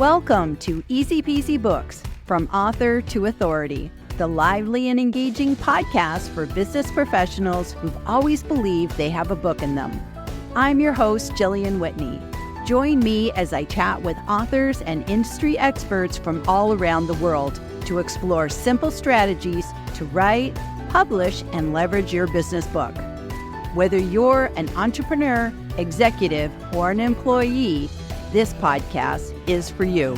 Welcome to Easy Peasy Books, From Author to Authority, the lively and engaging podcast for business professionals who've always believed they have a book in them. I'm your host, Jillian Whitney. Join me as I chat with authors and industry experts from all around the world to explore simple strategies to write, publish, and leverage your business book. Whether you're an entrepreneur, executive, or an employee, this podcast is for you.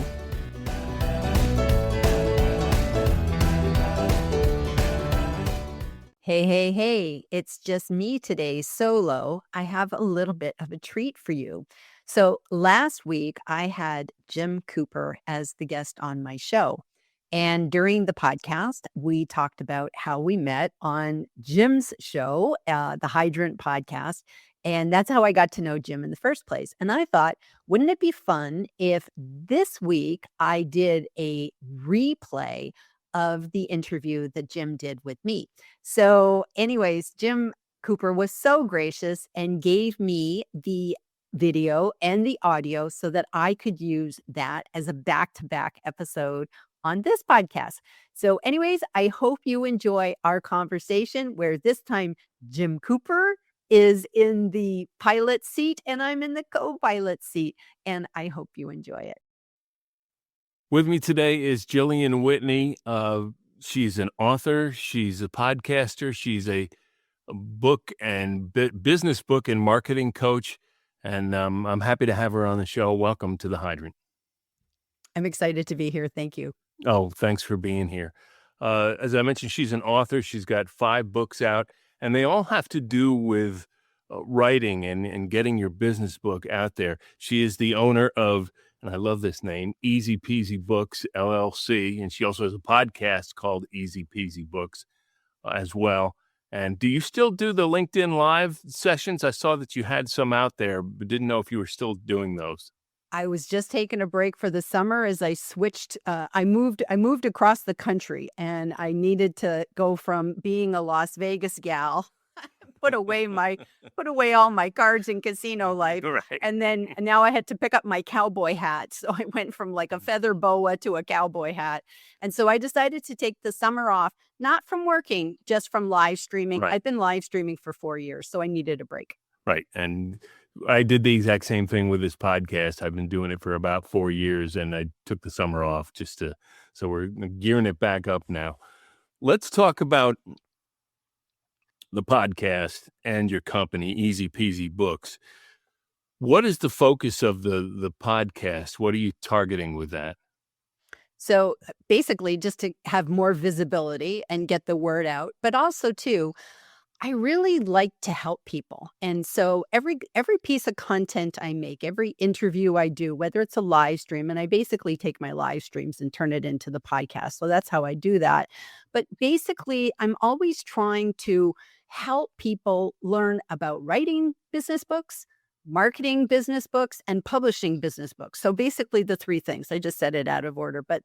Hey, it's just me today, solo. I have a little bit of a treat for you. So last week, I had Jim Cooper as the guest on my show. And during the podcast, we talked about how we met on Jim's show, the Hydrant podcast. And that's how I got to know Jim in the first place. And I thought, wouldn't it be fun if this week I did a replay of the interview that Jim did with me? So anyways, Jim Cooper was so gracious and gave me the video and the audio so that I could use that as a back-to-back episode on this podcast. So anyways, I hope you enjoy our conversation where this time Jim Cooper is in the pilot seat and I'm in the co-pilot seat, and I hope you enjoy it. With me today is Jillian Whitney. She's an author. She's a podcaster. She's a book and business book and marketing coach. And I'm happy to have her on the show. Welcome to the Hydrant. I'm excited to be here. Thank you. Oh, thanks for being here. As I mentioned, she's an author. She's got 5 books out, and they all have to do with writing and getting your business book out there. She is the owner of, and I love this name, Easy Peasy Books, LLC. And she also has a podcast called Easy Peasy Books as well. And do you still do the LinkedIn Live sessions? I saw that you had some out there, but didn't know if you were still doing those. I was just taking a break for the summer as I switched. I moved across the country, and I needed to go from being a Las Vegas gal, put away all my cards and casino life, Right. and now I had to pick up my cowboy hat. So I went from like a feather boa to a cowboy hat, and so I decided to take the summer off, not from working, just from live streaming. Right. I've been live streaming for 4 years, so I needed a break. Right. And I did the exact same thing with this podcast. I've been doing it for about 4 years, and I took the summer off so we're gearing it back up now. Let's talk about the podcast and your company, Easy Peasy Books. What is the focus of the podcast? What are you targeting with that? So basically just to have more visibility and get the word out, but also too, I really like to help people. And so every piece of content I make, every interview I do, whether it's a live stream, and I basically take my live streams and turn it into the podcast. So that's how I do that. But basically, I'm always trying to help people learn about writing business books, marketing business books, and publishing business books. So basically the 3 things. I just said it out of order, but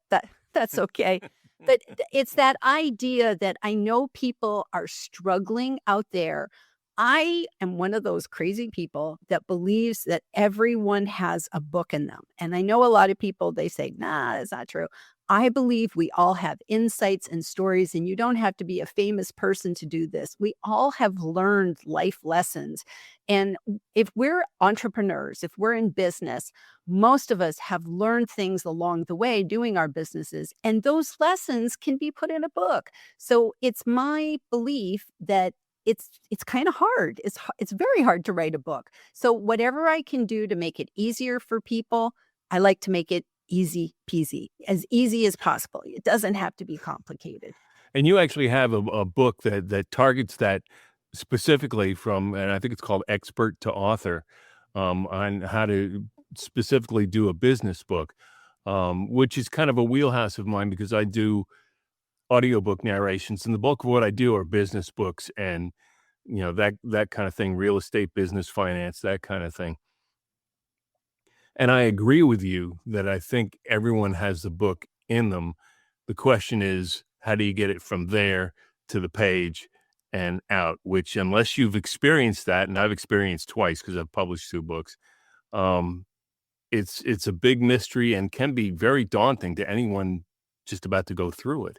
that's okay. But it's that idea that I know people are struggling out there. I am one of those crazy people that believes that everyone has a book in them. And I know a lot of people, they say, nah, that's not true. I believe we all have insights and stories, and you don't have to be a famous person to do this. We all have learned life lessons. And if we're entrepreneurs, if we're in business, most of us have learned things along the way doing our businesses, and those lessons can be put in a book. So it's my belief that it's kind of hard. It's very hard to write a book. So whatever I can do to make it easier for people, I like to make it easy peasy, as easy as possible. It doesn't have to be complicated. And you actually have a book that targets that specifically from, and I think it's called Expert to Author, on how to specifically do a business book, which is kind of a wheelhouse of mine because I do audiobook narrations, and the bulk of what I do are business books and, that kind of thing, real estate, business, finance, that kind of thing. And I agree with you that I think everyone has the book in them. The question is, how do you get it from there to the page and out, which unless you've experienced that, and I've experienced twice because I've published 2 books, it's a big mystery and can be very daunting to anyone just about to go through it.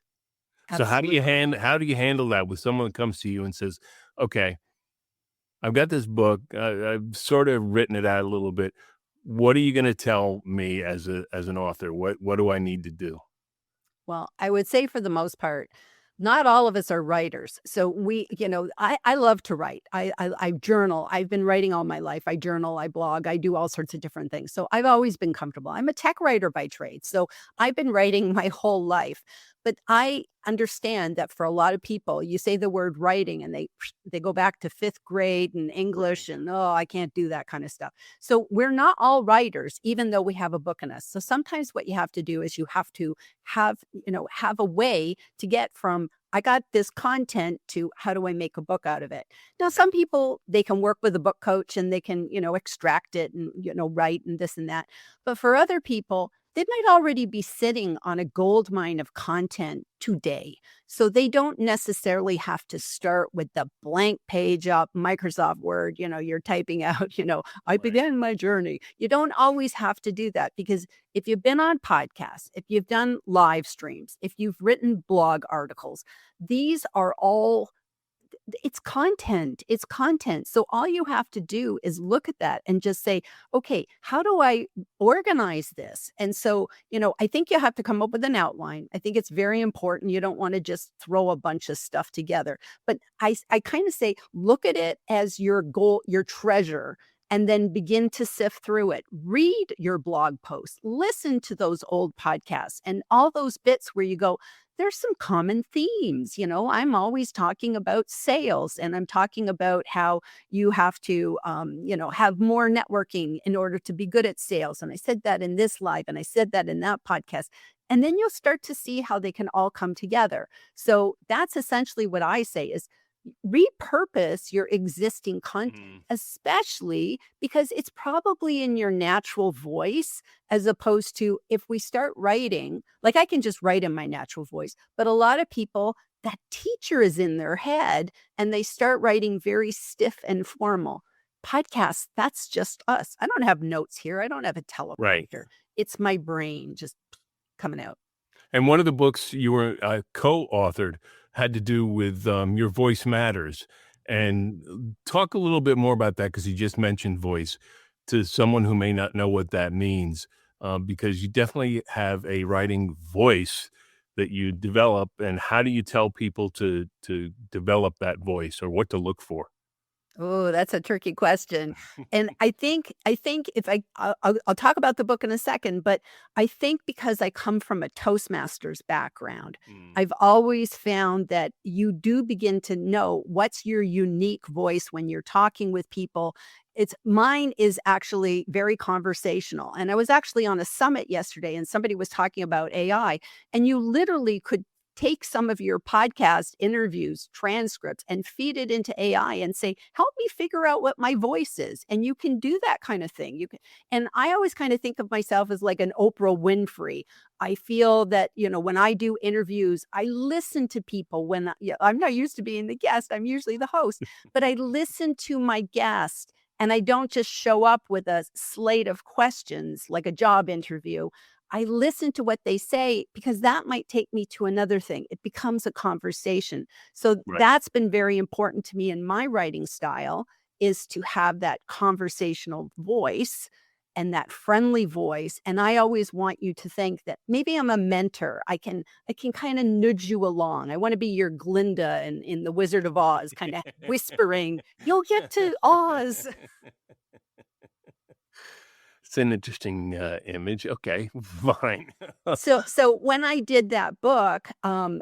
So Absolutely. how do you handle that with someone that comes to you and says, "Okay, I've got this book, I've sort of written it out a little bit. What are you gonna tell me as an author? What do I need to do?" Well, I would say for the most part, not all of us are writers. So I love to write. I journal. I've been writing all my life. I journal, I blog, I do all sorts of different things. So I've always been comfortable. I'm a tech writer by trade. So I've been writing my whole life. But I understand that for a lot of people, you say the word writing and they go back to 5th grade and Right. English and oh, I can't do that kind of stuff. So we're not all writers, even though we have a book in us. So sometimes what you have to do is you have to have a way to get from I got this content to how do I make a book out of it? Now, Right. some people they can work with a book coach and they can, extract it and, write and this and that. But for other people, they might already be sitting on a gold mine of content today. So they don't necessarily have to start with the blank page up Microsoft Word, you're typing out, I Right. began my journey. You don't always have to do that because if you've been on podcasts, if you've done live streams, if you've written blog articles, these are all it's content. It's content. So all you have to do is look at that and just say, okay, how do I organize this? And so, I think you have to come up with an outline. I think it's very important. You don't want to just throw a bunch of stuff together. But I kind of say, look at it as your goal, your treasure. And then begin to sift through it. Read your blog posts, listen to those old podcasts and all those bits where you go, there's some common themes. I'm always talking about sales and I'm talking about how you have to, have more networking in order to be good at sales. And I said that in this live and I said that in that podcast. And then you'll start to see how they can all come together. So that's essentially what I say is repurpose your existing content, Mhm. especially because it's probably in your natural voice as opposed to if we start writing, like I can just write in my natural voice, but a lot of people, that teacher is in their head and they start writing very stiff and formal. Podcasts, that's just us. I don't have notes here. I don't have a Right. teleprompter. It's my brain just coming out. And one of the books you were, co-authored had to do with, Your Voice Matters, and talk a little bit more about that because you just mentioned voice to someone who may not know what that means, because you definitely have a writing voice that you develop, and how do you tell people to develop that voice or what to look for? Oh, that's a tricky question. And I think if I'll talk about the book in a second, but I think because I come from a Toastmasters background, Mm, I've always found that you do begin to know what's your unique voice when you're talking with people. It's mine is actually very conversational. And I was actually on a summit yesterday and somebody was talking about AI and you literally could take some of your podcast interviews, transcripts, and feed it into AI and say, help me figure out what my voice is. And you can do that kind of thing. You can, and I always kind of think of myself as like an Oprah Winfrey. I feel that, when I do interviews, I listen to people I'm not used to being the guest, I'm usually the host, but I listen to my guest and I don't just show up with a slate of questions like a job interview. I listen to what they say because that might take me to another thing. It becomes a conversation. So right. that's been very important to me in my writing style is to have that conversational voice and that friendly voice. And I always want you to think that maybe I'm a mentor. I can kind of nudge you along. I want to be your Glinda in The Wizard of Oz, kind of whispering, you'll get to Oz. It's an interesting, image. Okay, fine. So when I did that book, and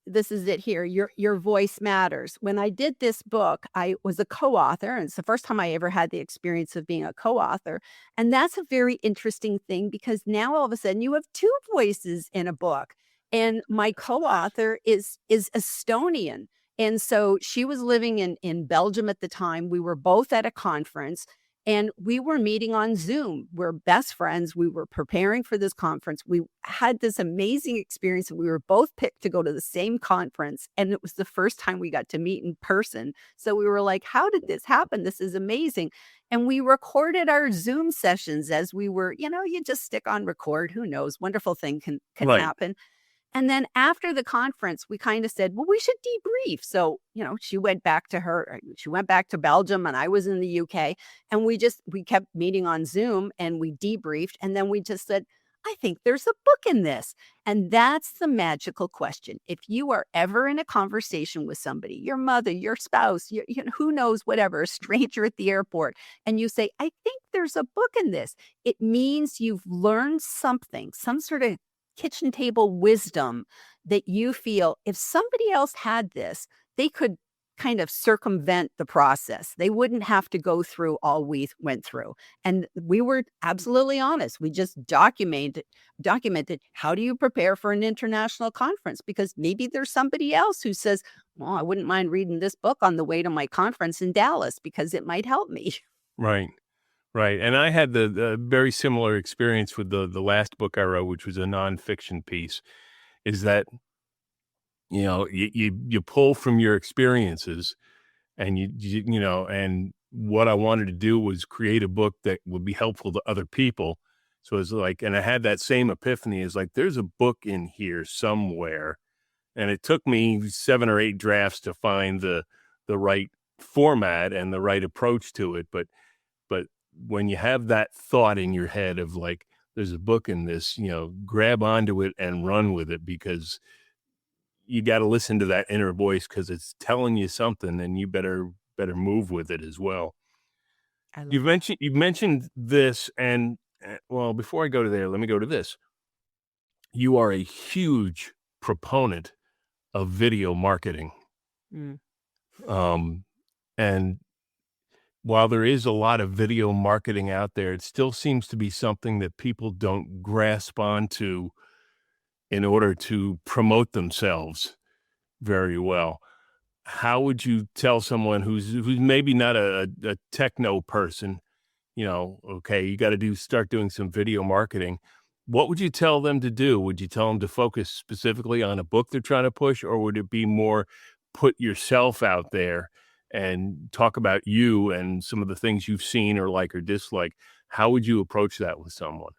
this is it here, your voice matters. When I did this book, I was a co-author, and it's the first time I ever had the experience of being a co-author. And that's a very interesting thing because now all of a sudden you have two voices in a book. And my Yes, yes. co-author is Estonian. And so she was living in Belgium at the time. We were both at a conference And we were meeting on Zoom. We're best friends. We were preparing for this conference. We had this amazing experience. We were both picked to go to the same conference. And it was the first time we got to meet in person. So we were like, how did this happen? This is amazing. And we recorded our Zoom sessions as we were, you just stick on record. Who knows? Wonderful thing can Right. happen. And then after the conference, we kinda said, "Well, we should debrief." So, she went back to Belgium and I was in the UK, and we kept meeting on Zoom and we debriefed, and then we just said, "I think there's a book in this." And that's the magical question. If you are ever in a conversation with somebody, your mother, your spouse, who knows, whatever, a stranger at the airport, and you say, "I think there's a book in this," it means you've learned something, some sort of kitchen table wisdom that you feel if somebody else had this, they could kind of circumvent the process. They wouldn't have to go through all we went through. And we were absolutely honest. We just documented how do you prepare for an international conference? Because maybe there's somebody else who says, well, I wouldn't mind reading this book on the way to my conference in Dallas because it might help me. Right. Right, and I had the very similar experience with the last book I wrote, which was a nonfiction piece, is that, you pull from your experiences and and what I wanted to do was create a book that would be helpful to other people. So it's like and I had that same epiphany is like, there's a book in here somewhere, and it took me 7 or 8 drafts to find the right format and the right approach to it, but when you have that thought in your head of like, there's a book in this, grab onto it and run with it because you got to listen to that inner voice because it's telling you something and you better move with it as well. I love You've mentioned this and well, before I go to there, let me go to this. You are a huge proponent of video marketing. Mm. Um, and while there is a lot of video marketing out there, it still seems to be something that people don't grasp onto in order to promote themselves very well. How would you tell someone who's maybe not a techno person, okay, you got to start doing some video marketing. What would you tell them to do? Would you tell them to focus specifically on a book they're trying to push, or would it be more put yourself out there and talk about you and some of the things you've seen or like or dislike? How would you approach that with someone?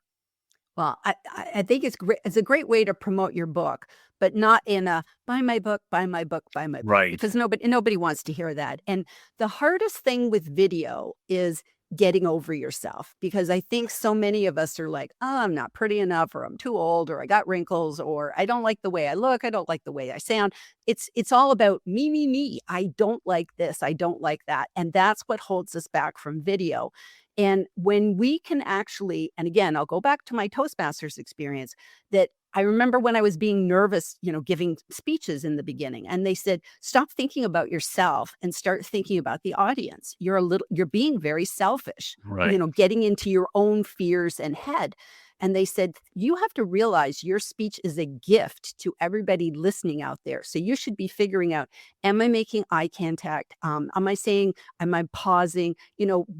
Well, I think it's great. It's a great way to promote your book, but not in a buy my book, buy my book, buy my book, Right. because nobody wants to hear that. And the hardest thing with video is getting over yourself because I think so many of us are like, oh, I'm not pretty enough, or I'm too old, or I got wrinkles, or I don't like the way I look, I don't like the way I sound. It's all about me, me, me. I don't like this, I don't like that. And that's what holds us back from video. And when we can actually, and again, I'll go back to my Toastmasters experience that I remember when I was being nervous, giving speeches in the beginning, and they said, stop thinking about yourself and start thinking about the audience. You're being very selfish, Right. getting into your own fears and head. And they said, you have to realize your speech is a gift to everybody listening out there. So you should be figuring out, am I making eye contact? Am I pausing?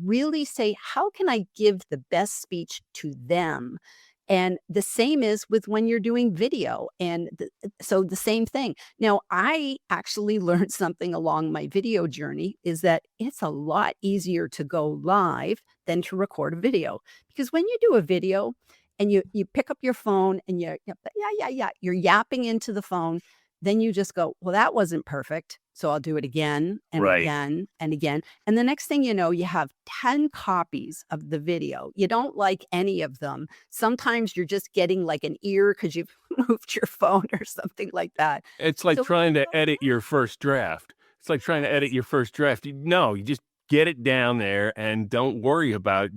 Really say, how can I give the best speech to them? And the same is with when you're doing video. So the same thing. Now, I actually learned something along my video journey is that it's a lot easier to go live than to record a video. Because when you do a video and you pick up your phone and you're yapping into the phone, then you just go, well, that wasn't perfect. So I'll do it again and Right. again and again. And the next thing you know, you have 10 copies of the video. You don't like any of them. Sometimes you're just getting like an ear because you've moved your phone or something like that. It's like So trying to edit your first draft. It's like trying to edit your first draft. No, you just get it down there and don't worry about,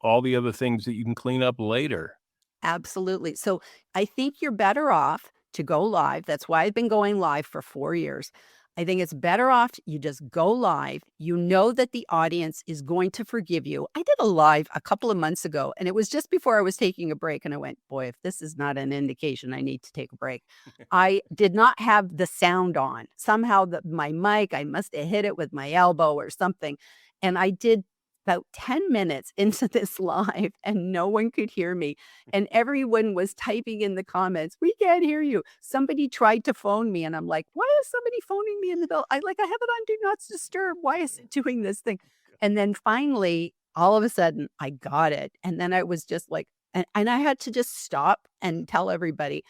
all the other things that you can clean up later. absolutely. So I think you're better off to go live. That's why I've been going live for 4 years. I think it's better off you just go live. You know that the audience is going to forgive you. I did a live a couple of months ago, and it was just before I was taking a break. And I went, boy, if this is not an indication I need to take a break. I did not have the sound on. Somehow my mic, I must have hit it with my elbow or something. And I did about 10 minutes into this live and no one could hear me. And everyone was typing in the comments, "We can't hear you." Somebody tried to phone me and I'm like, "Why is somebody phoning me in the middle? I have it on do not disturb. Why is it doing this thing?" And then finally, all of a sudden, I got it. And then I was just like, and I had to just stop and tell everybody,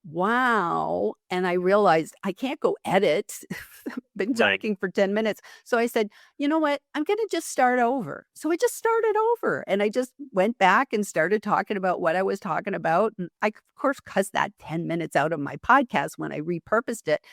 wow, and I realized I can't go edit. Been Right. talking for 10 minutes. So I said, "You know what? I'm gonna just start over." So I just started over, and I just went back and started talking about what I was talking about, and I, of course, cussed that 10 minutes out of my podcast when I repurposed it,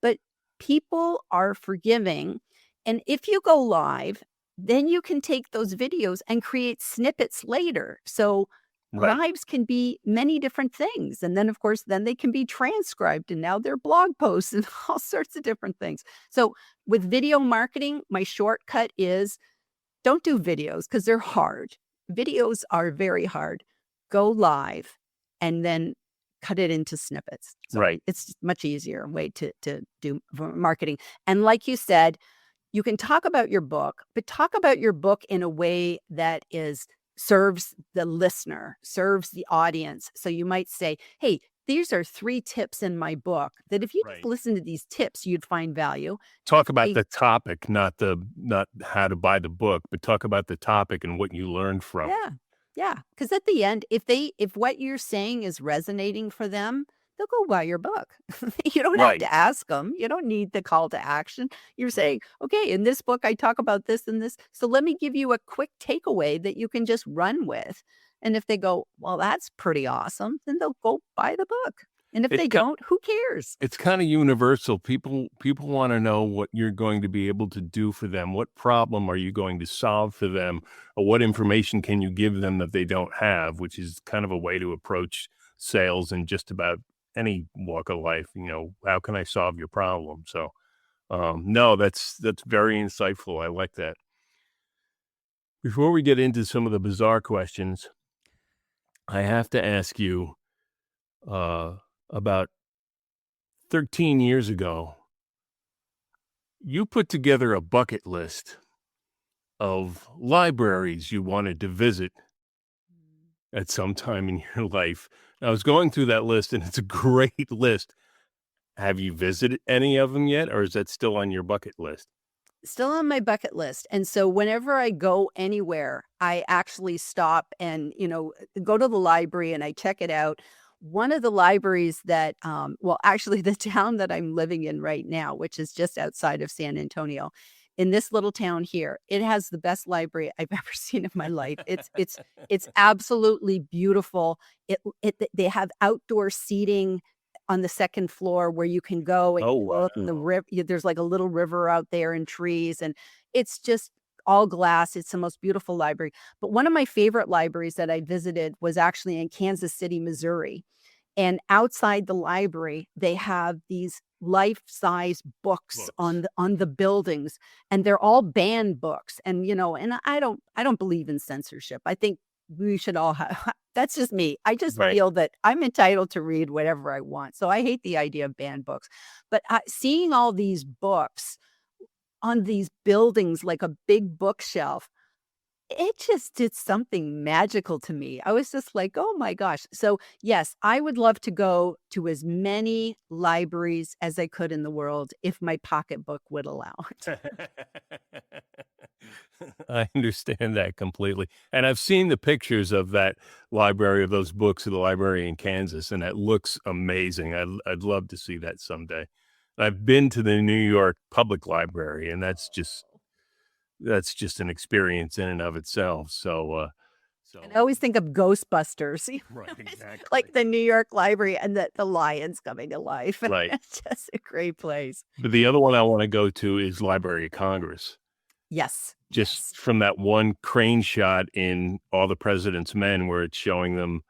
but people are forgiving, and if you go live, then you can take those videos and create snippets later. So Right. lives can be many different things, and then, of course, then they can be transcribed, and now they're blog posts and all sorts of different things. So, with video marketing, my shortcut is don't do videos because 'cause they're hard. Videos are very hard. Go live and then cut it into snippets. So, Right. it's much easier way to do marketing, and like you said, you can talk about your book, but talk about your book in a way that is serves the listener, serves the audience. So you might say, "Hey, these are 3 tips in my book that if you just Right. listen to these tips, you'd find value." Talk about Hey, the topic, not how to buy the book, but talk about the topic and what you learned from it. yeah. Yeah, because at the end, if what you're saying is resonating for them, they'll go buy your book. You don't have Right. to ask them. You don't need the call to action. You're saying, "Okay, in this book, I talk about this and this, so let me give you a quick takeaway that you can just run with." And if they go, "Well, that's pretty awesome," then they'll go buy the book. And if It's they ki don't, who cares? it's kinda universal. People wanna know what you're going to be able to do for them. What problem are you going to solve for them? Or what information can you give them that they don't have, which is kind of a way to approach sales in just about any walk of life, "How can I solve your problem?" So, no, that's very insightful. I like that. Before we get into some of the bizarre questions, I have to ask you, about 13 years ago, you put together a bucket list of libraries you wanted to visit at some time in your life. I was going through that list, and it's a great list. Have you visited any of them yet, or is that still on your bucket list? Still on my bucket list, and so whenever I go anywhere, I actually stop and, go to the library and I check it out. One of the libraries that, well, actually, the town that I'm living in right now, which is just outside of San Antonio, in this little town here, it has the best library I've ever seen in my life. It's absolutely beautiful. They have outdoor seating on the 2nd floor where you can go and Oh, you go out in the wow. river. There's like a little river out there and trees, and it's just all glass. It's the most beautiful library. But one of my favorite libraries that I visited was actually in Kansas City, Missouri. And outside the library, they have these life-size books Books. on the buildings, and they're all banned books. And, and I don't believe in censorship. I think we should all have that's just me. I just Right. feel that I'm entitled to read whatever I want. So I hate the idea of banned books. But seeing all these books on these buildings like a big bookshelf, it just did something magical to me. I was just like, "Oh my gosh." So, yes, I would love to go to as many libraries as I could in the world if my pocketbook would allow it. I understand that completely, and I've seen the pictures of that library, of those books of the library in Kansas, and it looks amazing. I'd love to see that someday. I've been to the New York Public Library, and that's just an experience in and of itself, And I always think of Ghostbusters, Right, like exactly. the New York Library and the lions coming to life. Right, It's just a great place. but the other one I wanna go to is Library of Congress. Yes, Just yes. from that one crane shot in All the President's Men where it's showing them,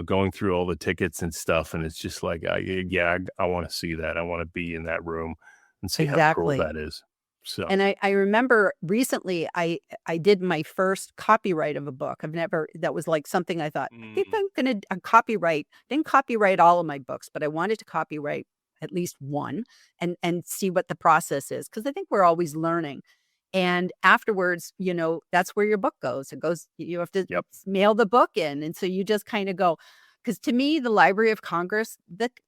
going through all the tickets and stuff, and it's just like, yeah, I wanna see that. I wanna be in that room and see how cool Exactly. that is. So And I remember recently I did my first copyright of a book. I've never that was like something I thought, "I think mm, I'm gonna copyright." Didn't copyright all of my books, but I wanted to copyright at least one and see what the process is because I think we're always learning. And afterwards, that's where your book goes. It goes, you have to Yep. mail the book in. And so you just kind of go, because to me, the Library of Congress,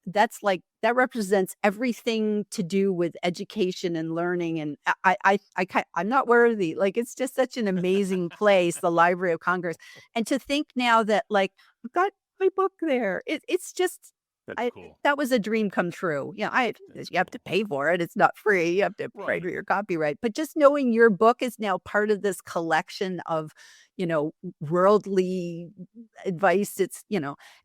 that's like, that represents everything to do with education and learning. And I'm not worthy. Like, it's just such an amazing place, the Library of Congress. And to think now that, like, I've got my book there, it's just, That's I cool. that was a dream come true. Yeah, That's you have to cool. pay for it. It's not free. You have to pay for Right. your copyright. But just knowing your book is now part of this collection of, worldly advice.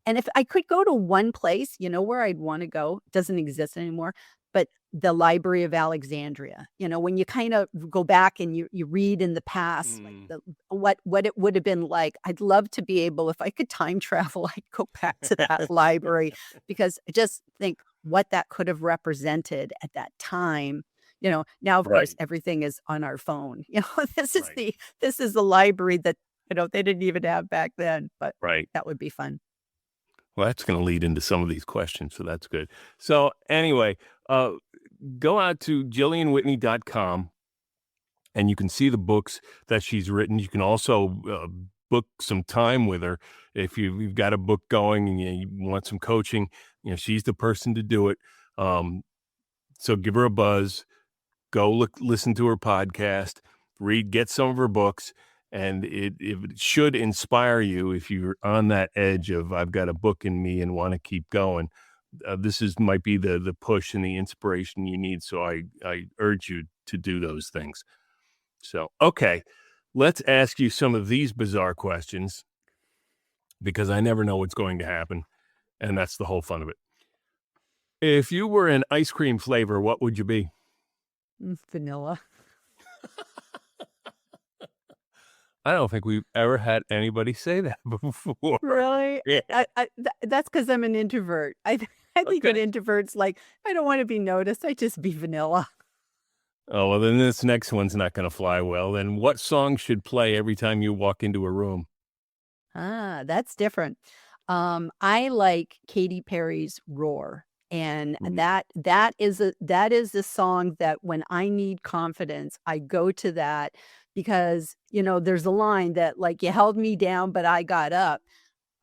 And if I could go to one place, where I'd want to go, doesn't exist anymore, but the Library of Alexandria. When you kind of go back and you read in the past, like Mm. what it would have been like. I'd love to be able, if I could time travel, I'd go back to that library because I just think what that could have represented at that time. Now of course Right. everything is on our phone. Right. This is the library that they didn't even have back then, but Right. that would be fun. Well, that's gonna lead into some of these questions, so that's good. So, anyway, uh, go out to jillianwhitney.com, and you can see the books that she's written. You can also, book some time with her. If you've got a book going and you want some coaching, she's the person to do it. Um, so give her a buzz. Go listen to her podcast, get some of her books, and it should inspire you if you're on that edge of I've got a book in me and want to keep going. This is might be the push and the inspiration you need. So I urge you to do those things. So okay, let's ask you some of these bizarre questions because I never know what's going to happen, and that's the whole fun of it. If you were an ice cream flavor, what would you be? Vanilla. I don't think we've ever had anybody say that before. Really? Yeah. That's because 'cause I'm an introvert. I think an Okay. introvert's like, "I don't wanna be noticed, I just be vanilla." Oh, well, then this next one's not gonna fly well. Then what song should play every time you walk into a room? Ah, that's different. I like Katy Perry's "Roar," and Mm, that is a song that when I need confidence, I go to that because, there's a line that, like, "You held me down, but I got up."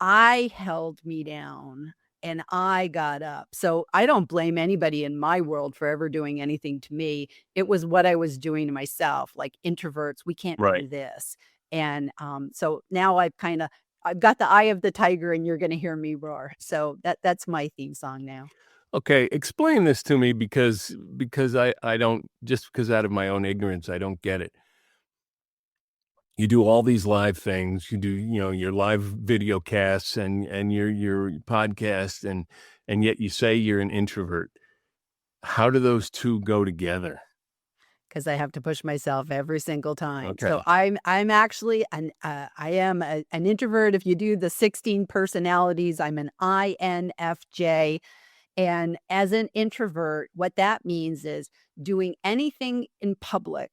I held me down and I got up. So I don't blame anybody in my world for ever doing anything to me. It was what I was doing to myself. Like introverts, we can't right. do this. And so now I've got the eye of the tiger and you're gonna hear me roar. So that's my theme song now. Okay, explain this to me because I don't just because out of my own ignorance, I don't get it. You do all these live things, you do, your live video casts and your podcast and yet you say you're an introvert. How do those 2 go together? 'Cause I have to push myself every single time. So Okay. I'm actually I am an introvert. If you do the 16 personalities, I'm an INFJ. And as an introvert, what that means is doing anything in public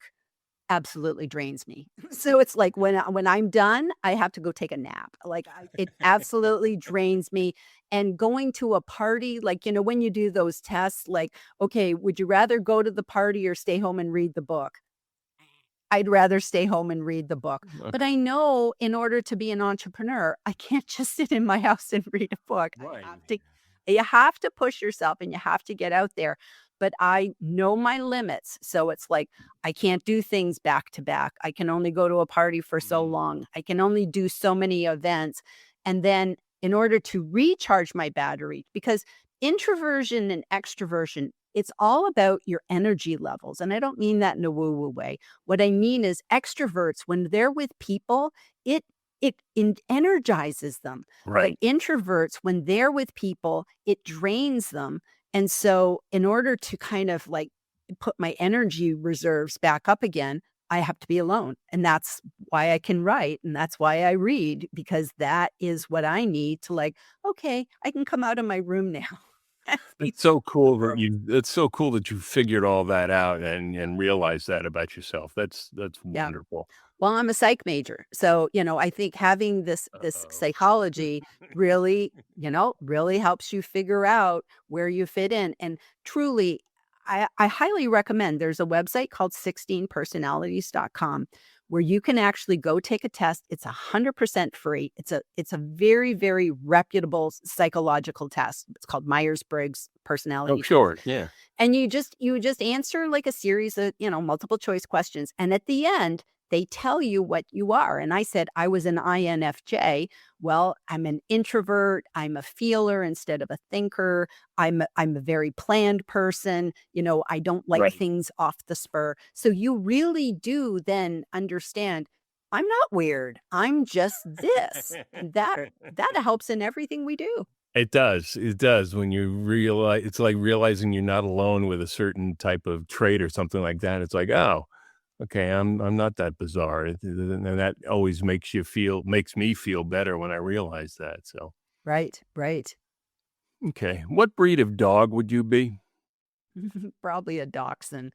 absolutely drains me. So it's like when I'm done, I have to go take a nap. Like it absolutely drains me. And going to a party, like, when you do those tests, like, okay, would you rather go to the party or stay home and read the book? I'd rather stay home and read the book. But Okay. I know in order to be an entrepreneur, I can't just sit in my house and read a book. Right. You have to push yourself and you have to get out there. But I know my limits. So it's like I can't do things back to back. I can only go to a party for so Mm, long. I can only do so many events. And then in order to recharge my battery, because introversion and extroversion, it's all about your energy levels. And I don't mean that in a woo-woo way. What I mean is extroverts, when they're with people, it energizes them. But right. introverts, when they're with people, it drains them. And so in order to kind of like put my energy reserves back up again, I have to be alone. And that's why I can write. And that's why I read, because that is what I need to like, okay, I can come out of my room now. And be world. It's so cool that you figured all that out and realized that about yourself. That's Yeah. wonderful. Well, I'm a psych major. So, I think having this Uh-oh. psychology really, really helps you figure out where you fit in. And truly, I highly recommend there's a website called 16personalities.com where you can actually go take a test. It's 100% free. It's a very, very reputable psychological test. It's called Myers-Briggs Oh, personality test. sure, yeah. And you just answer like a series of, multiple choice questions. And at the end, they tell you what you are. And I said I was an INFJ. Well, I'm an introvert. I'm a feeler instead of a thinker. I'm a very planned person. I don't like Right. things off the spur. So you really do then understand I'm not weird. I'm just this. And that helps in everything we do. It does when you realize it's like realizing you're not alone with a certain type of trait or something like that. It's like, "Oh, okay, I'm not that bizarre." And that always makes me feel better when I realize that, so, Right, right. okay. What breed of dog would you be? Probably a dachshund,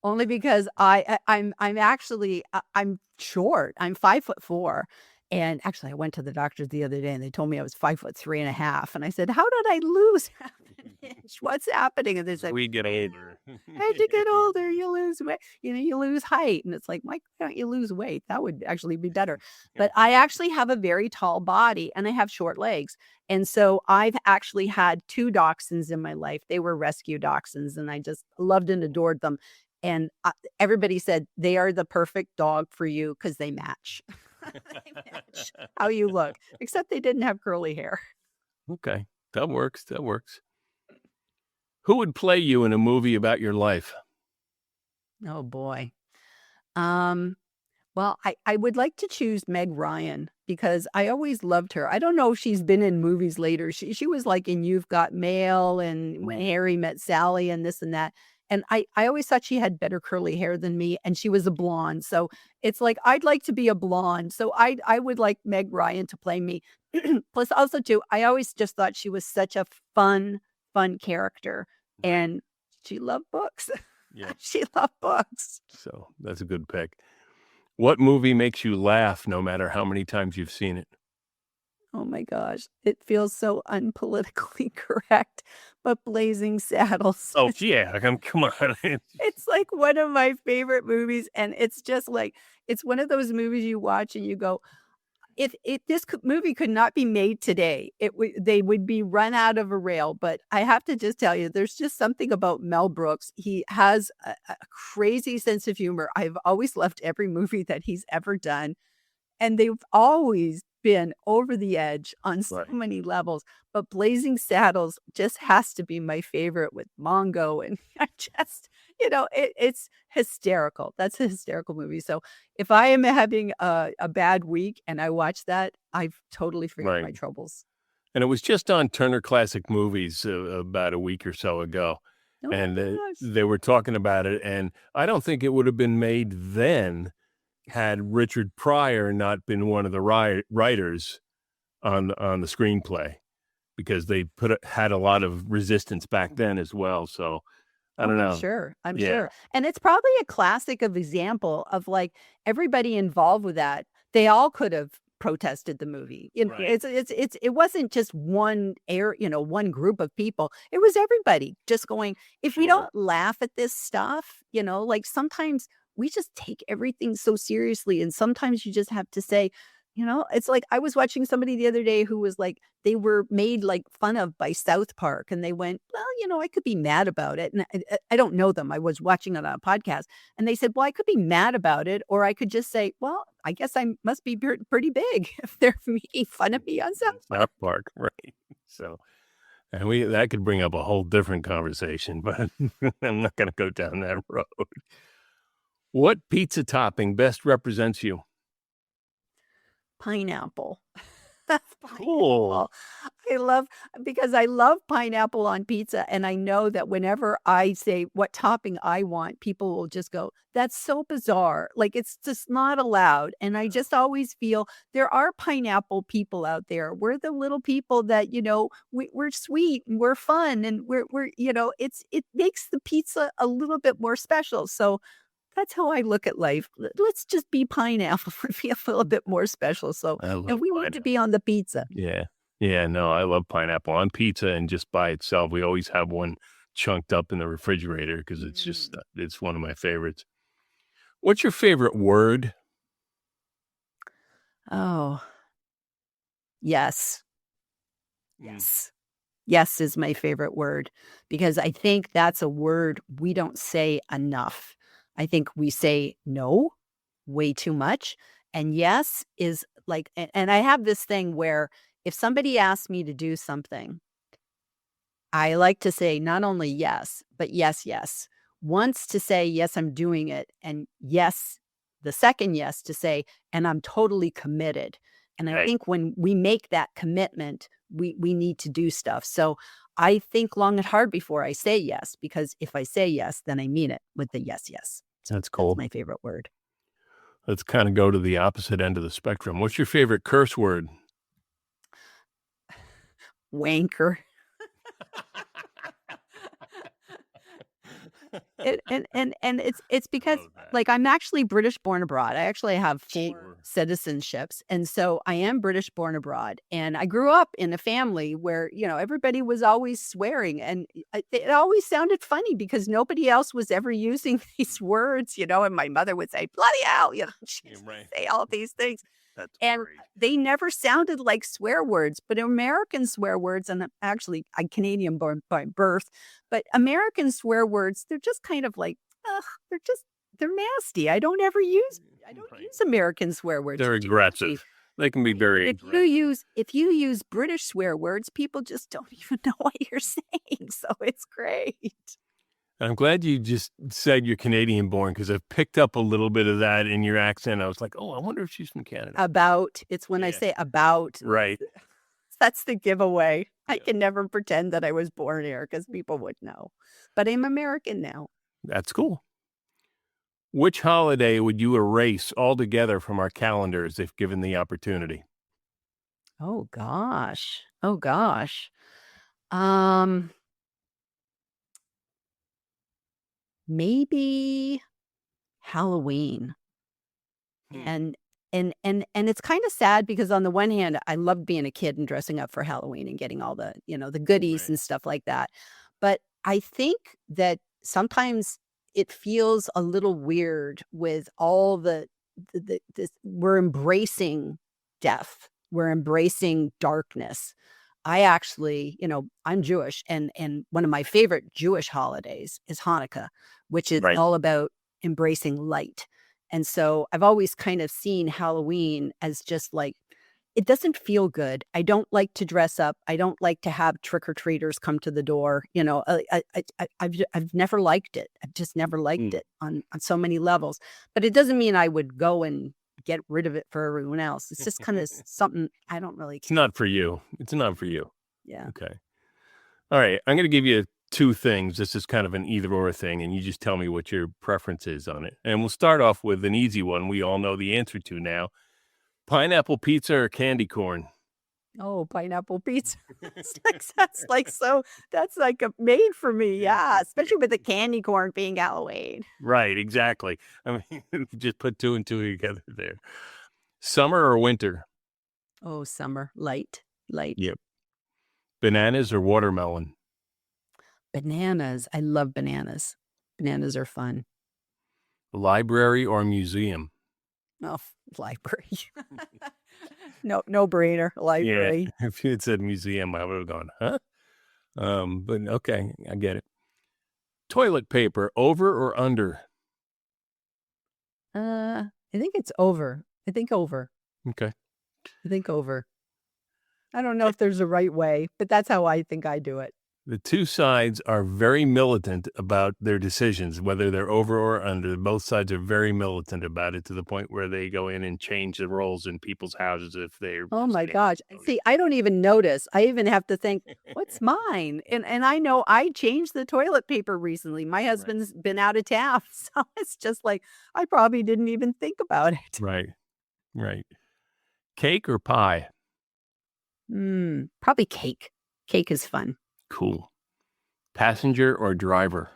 only because I'm actually I'm short. I'm 5'4", and actually I went to the doctor the other day and they told me I was 5'3 and a half, and I said, "How did I lose half an inch? What's happening?" And they As said, we get "Eh, older. as you get older, you lose weight. You lose height." And it's like, why don't you lose weight? That would actually be better. But I actually have a very tall body and I have short legs. And so I've actually had 2 dachshunds in my life. They were rescue dachshunds, and I just loved and adored them. And, everybody said, "They are the perfect dog for you because they match." They match how you look, except they didn't have curly hair. Okay, that works, that works. Who would play you in a movie about your life? Oh, boy. Um Well, I would like to choose Meg Ryan because I always loved her. I don't know if she's been in movies later. She was like in You've Got Mail and When Harry Met Sally and this and that. And I always thought she had better curly hair than me, and she was a blonde. So it's like I'd like to be a blonde. So I would like Meg Ryan to play me. Plus, also too, I always just thought she was such a fun character, Right. and she loved books. Yeah. She loved books. So, that's a good pick. What movie makes you laugh no matter how many times you've seen it? Oh my gosh, it feels so unpolitically correct, but Blazing Saddles. Oh, yeah, come on. It's like one of my favorite movies, and it's just like it's one of those movies you watch and you go, if this movie could not be made today, they would be run out of a rail. But I have to just tell you, there's just something about Mel Brooks. He has a crazy sense of humor. I've always loved every movie that he's ever done. And they've always been over the edge on so Right, many levels, but Blazing Saddles just has to be my favorite with Mongo, and I just it's hysterical. That's a hysterical movie, so if I am having a bad week and I watch that, I totally forget right. my troubles. And it was just on Turner Classic Movies, about a week or so ago, Oh my and, gosh. they were talking about it, and I don't think it would have been made then had Richard Pryor not been one of the writers on the screenplay because they had a lot of resistance back then as well, so I Oh, don't I'm know. sure, I'm Yeah, sure, and it's probably a classic of example of, like, everybody involved with that, they all could have protested the movie, right. it wasn't just one group of people, it was everybody just going, "If we Sure. don't laugh at this stuff," like, sometimes we just take everything so seriously, and sometimes you just have to say, it's like I was watching somebody the other day who was like, they were made, like, fun of by South Park, and they went, "Well, I could be mad about it," and I don't know them, I was watching it on a podcast, and they said, "Well, I could be mad about it, or I could just say, well, I guess I must be pretty big if they're making fun of me on South Park.'" South Park, right. So, and we that could bring up a whole different conversation, but I'm not gonna go down that road. What pizza topping best represents you? Pineapple. Cool. Pineapple. I love because I love pineapple on pizza, and I know that whenever I say what topping I want, people will just go, "That's so bizarre." Like, it's just not allowed, and I just always feel there are pineapple people out there. We're the little people that, we're sweet and we're fun and it makes the pizza a little bit more special, so that's how I look at life. Let's just be pineapple and be a little bit more special, so I love and we need to be pineapple. on the pizza. Yeah. Yeah, no, I love pineapple on pizza and just by itself. We always have one chunked up in the refrigerator because it's just Mm. it's one of my favorites. What's your favorite word? Oh, yes. Mm, Yes. Yes is my favorite word because I think that's a word we don't say enough. I think we say no way too much. And yes is like, and I have this thing where if somebody asks me to do something, I like to say not only yes, but yes, yes. Once to say, yes, I'm doing it. And yes, the second yes to say, and I'm totally committed. And I right. think when we make that commitment, we need to do stuff. So I think long and hard before I say yes, because if I say yes, then I mean it with the yes, yes. So That's that's cool. my favorite word. Let's kinda go to the opposite end of the spectrum. What's your favorite curse word? Wanker. And it's I because, love that. like, I'm actually British born abroad. I actually have 4 Sure. citizenships, and so I am British born abroad, and I grew up in a family where, everybody was always swearing, and it always sounded funny because nobody else was ever using these words, and my mother would say, "Bloody hell," she Yeah, would right. say all these things. That's And great. they never sounded like swear words, but American swear words, and I'm Canadian born by birth, but American swear words, they're just kind of like, ugh, they're nasty. I don't Right. use American swear words. They're They're too nasty. aggressive. They can be Right. But very aggressive. if you use British swear words, people just don't even know what you're saying. So it's great. I'm glad you just said you're Canadian born because I've picked up a little bit of that in your accent. I was like, "Oh, I wonder if she's from Canada." About, it's when I Yeah. say about, Right. that's the giveaway. I Yeah. can never pretend that I was born here because people would know. But I'm American now. That's cool. Which holiday would you erase altogether from our calendars if given the opportunity? Oh gosh. Oh gosh. Um, maybe Halloween. Hmm. And and it's kinda sad because on the one hand, I loved being a kid and dressing up for Halloween and getting all the goodies Right. and stuff like that. But I think that sometimes it feels a little weird with all the this we're embracing death. We're embracing darkness. I actually, I'm Jewish, and one of my favorite Jewish holidays is Hanukkah, which is Right. all about embracing light. And so I've always kind of seen Halloween as just like it doesn't feel good. I don't like to dress up. I don't like to have trick or treaters come to the door. I've never liked it. I've just never liked Mm. it on so many levels. But it doesn't mean I would go and get rid of it for everyone else. It's just kind of something I don't really It's care. not for you. It's not for Yeah. you. Yeah. Okay. All right. I'm going to give you two things. This is kind of an either or thing, and you just tell me what your preference is on it. And we'll start off with an easy one we all know the answer to now: pineapple pizza or candy corn? Oh, pineapple pizza. That's like a made for me, yeah, especially with the candy corn being Halloween. Right. Exactly. I mean, just put two and two together there. Summer or winter? Oh, summer, light, light. Yep. Bananas or watermelon? Bananas, I love bananas. Bananas are fun. Library or museum? Oh, library. No brainer, Yeah. library. If you had said museum, I would have gone, huh? But okay, I get it. Toilet paper, over or under? I think it's over. I think over. Okay. I think over. I don't know if there's a right way, but that's how I think I do it. The two sides are very militant about their decisions, whether they're over or under. Both sides are very militant about it to the point where they go in and change the roles in people's houses if they're Oh my standing. gosh. See, I don't even notice. I even have to think, "What's mine?" And I know I changed the toilet paper recently. My Right. husband's been out of town, so it's just like, I probably didn't even think about it. Right. Right. Cake or pie? Probably cake. Cake is fun. Cool. Passenger or driver?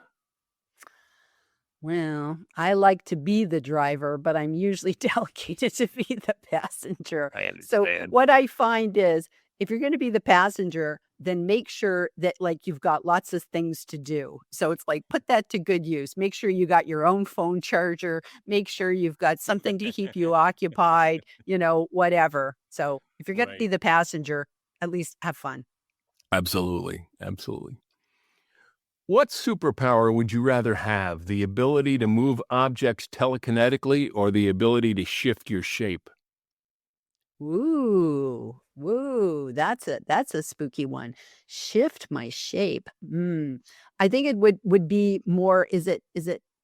Well, I like to be the driver, but I'm usually delegated to be the passenger. I So understand. what I find is if you're gonna be the passenger, then make sure that, like, you've got lots of things to do. So it's like, put that to good use. Make sure you got your own phone charger, make sure you've got something to keep you occupied, whatever. So if you're gonna be Right. the passenger, at least have fun. Absolutely, absolutely. What superpower would you rather have? The ability to move objects telekinetically or the ability to shift your shape? Ooh, woo, that's a spooky one. Shift my shape. I think it would be more is it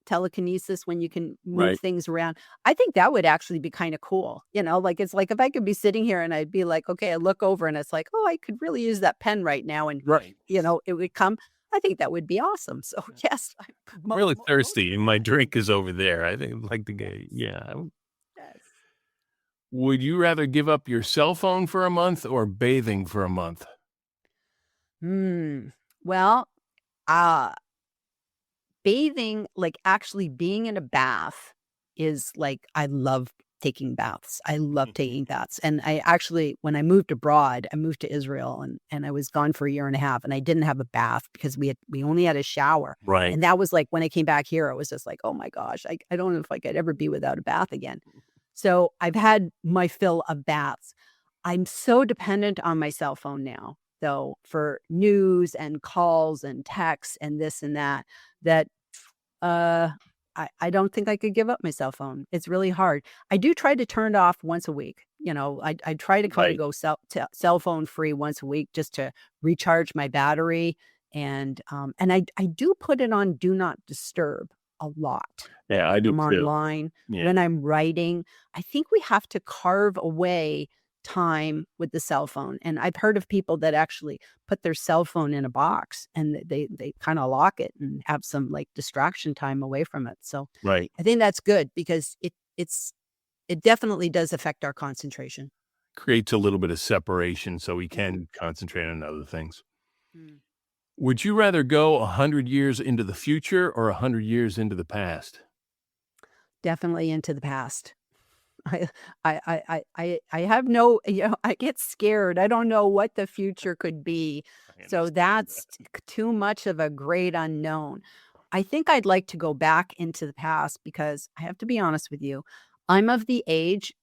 telekinesis when you can move Right. things around? I think that would actually be kinda cool, like, it's like if I could be sitting here and I'd be like, "Okay," I look over and it's like, "Oh, I could really use that pen right now," and, Right. it would come. I think that would be awesome. So, yes, I I'm mo really mo most thirsty and my drink is over there. I think I'd like to get, yes, yeah. yes. Would you rather give up your cell phone for a month or bathing for a month? Hmm. Well, uh bathing, like, actually being in a bath is, like, I love taking baths. I love taking baths, and I actually when I moved abroad, I moved to Israel, and I was gone for a year and a half, and I didn't have a bath because we only had a shower, Right. and that was, like when I came back here, I was just like, "Oh my gosh, I don't know if I could ever be without a bath again." So, I've had my fill of baths. I'm so dependent on my cell phone now, though, for news and calls and texts and this and that, that uh, I don't think I could give up my cell phone. It's really hard. I do try to turn it off once a week. I try to kinda Right. go cell phone free once a week just to recharge my battery, and I do put it on do not disturb a lot Yeah, I when do I'm too. online, Yeah. when I'm writing. I think we have to carve away time with the cell phone, and I've heard of people that actually put their cell phone in a box and they kinda lock it and have some, like, distraction time away from it. So, Right. I think that's good because it definitely does affect our concentration. Creates a little bit of separation so we Mhm. can concentrate on other things. Mm. Would you rather go 100 years into the future or 100 years into the past? Definitely into the past. I I have no I get scared. I don't know what the future could be. I So understand that's that. too much of a great unknown. I think I'd like to go back into the past because I have to be honest with you. I'm of the age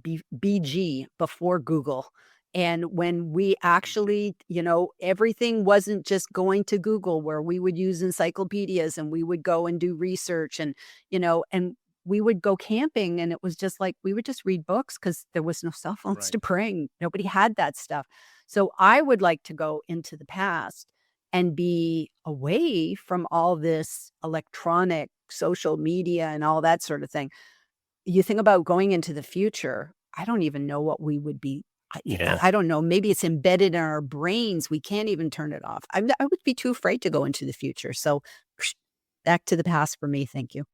BG, before Google. And when we actually, everything wasn't just going to Google where we would use encyclopedias and we would go and do research and we would go camping and it was just like we would just read books because there was no cell phones Right. to bring. Nobody had that stuff. So I would like to go into the past and be away from all this electronic social media and all that sort of thing. You think about going into the future, I don't even know what we would be. Yeah. I don't know, maybe it's embedded in our brains, we can't even turn it off. I would be too afraid to go into the future, so back to the past for me, thank you.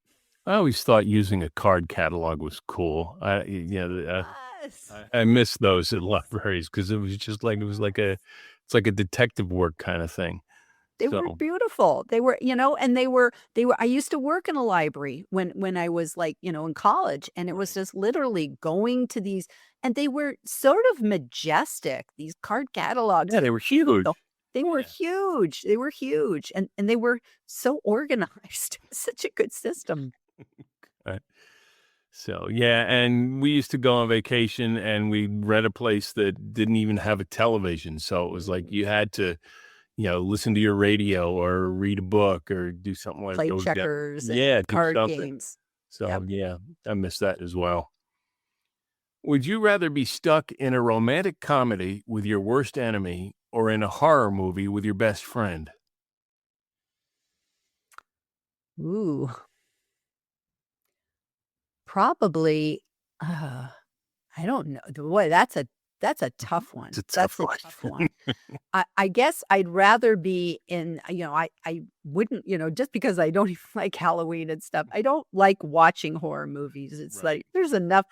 I always thought using a card catalog was cool. Yes. I miss those at libraries because it was just like it was like a it's like a detective work kinda thing. They were So, beautiful. They were, and they were I used to work in a library when I was, like, in college, and it was right. just literally going to these and they were sort of majestic, these card catalogs. Yeah, they were huge. So they were Yeah. huge. They were huge, and they were so organized. Such a good system. Right. So, yeah, and we used to go on vacation and we rent a place that didn't even have a television. So it was like Mm. you had to, listen to your radio or read a book or do something like Play go down. checkers and Yeah, do card something. games. So, Yep. yeah, I miss that as well. Would you rather be stuck in a romantic comedy with your worst enemy or in a horror movie with your best friend? Ooh, probably, uh, I don't know. Boy, that's a tough It's one. a tough That's a tough question. one. I guess I'd rather be in I wouldn't, just because I don't even like Halloween and stuff, I don't like watching horror movies. It's Right. like, there's enough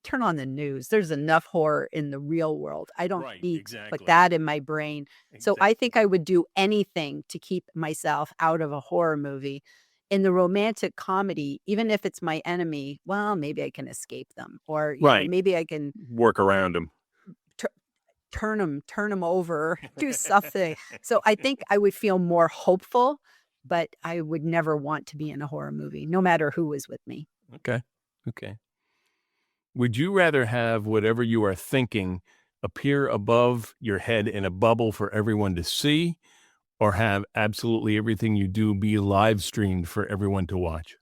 turn on the news, there's enough horror in the real world. I don't Right, need to put exactly. that in my brain. So I think Exactly. I would do anything to keep myself out of a horror movie. In the romantic comedy, even if it's my enemy, well, maybe I can escape them or, Right. maybe I can Work around them. turn them over, do something. So I think I would feel more hopeful, but I would never want to be in a horror movie, no matter who was with me. Okay. Okay. Would you rather have whatever you are thinking appear above your head in a bubble for everyone to see, or have absolutely everything you do be live streamed for everyone to watch?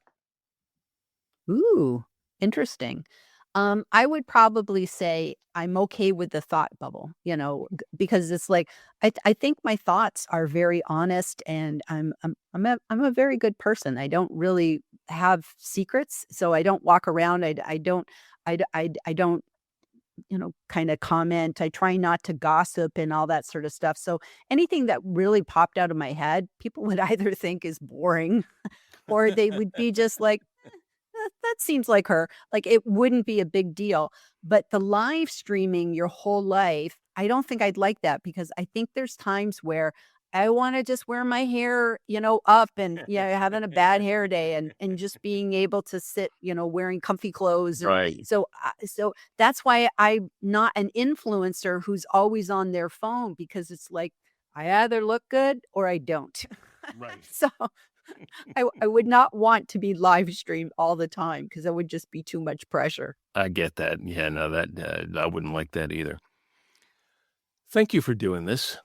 Ooh, interesting. I would probably say I'm okay with the thought bubble, because it's like I think my thoughts are very honest, and I'm a very good person. I don't really have secrets, so I don't walk around. I don't kind of comment. I try not to gossip and all that sort of stuff. So anything that really popped out of my head, people would either think is boring, or they would be just like, that seems like her." Like, it wouldn't be a big deal, but the live streaming your whole life, I don't think I'd like that, because I think there's times where I wanna just wear my hair, up, and, yeah, having a bad hair day, and just being able to sit, wearing comfy clothes. And Right. so that's why I'm not an influencer who's always on their phone, because it's like, I either look good or I don't. Right. So I would not want to be live streamed all the time, because that would just be too much pressure. I get that. Yeah, no, that I wouldn't like that either. Thank you for doing this.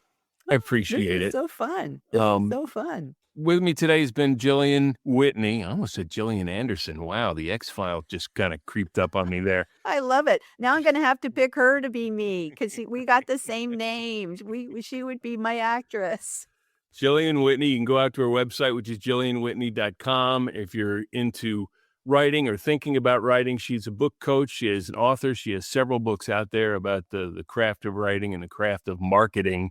I This appreciate is it. so fun. This is Um, so fun. with me today has been Jillian Whitney. I almost said Jillian Anderson. Wow, the X file just kind of creeped up on me there. I love it. Now I'm gonna have to pick her to be me, because we got the same names. She would be my actress. Jillian Whitney, you can go out to her website, which is jillianwhitney.com. If you're into writing or thinking about writing, she's a book coach. She is an author. She has several books out there about the craft of writing and the craft of marketing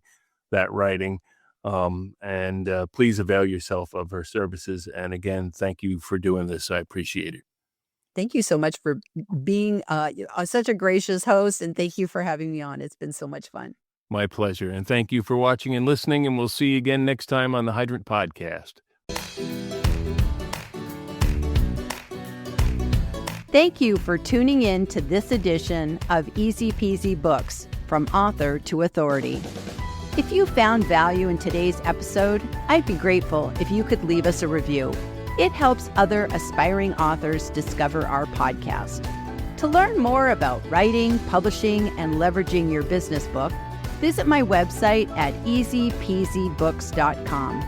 that writing. And please avail yourself of her services. And again, thank you for doing this. I appreciate it. Thank you so much for being, such a gracious host, and thank you for having me on. It's been so much fun. My pleasure. And thank you for watching and listening. And we'll see you again next time on the Hydrant Podcast. Thank you for tuning in to this edition of Easy Peasy Books, From Author to Authority. If you found value in today's episode, I'd be grateful if you could leave us a review. It helps other aspiring authors discover our podcast. To learn more about writing, publishing, and leveraging your business book, visit my website at easypeasybooks.com.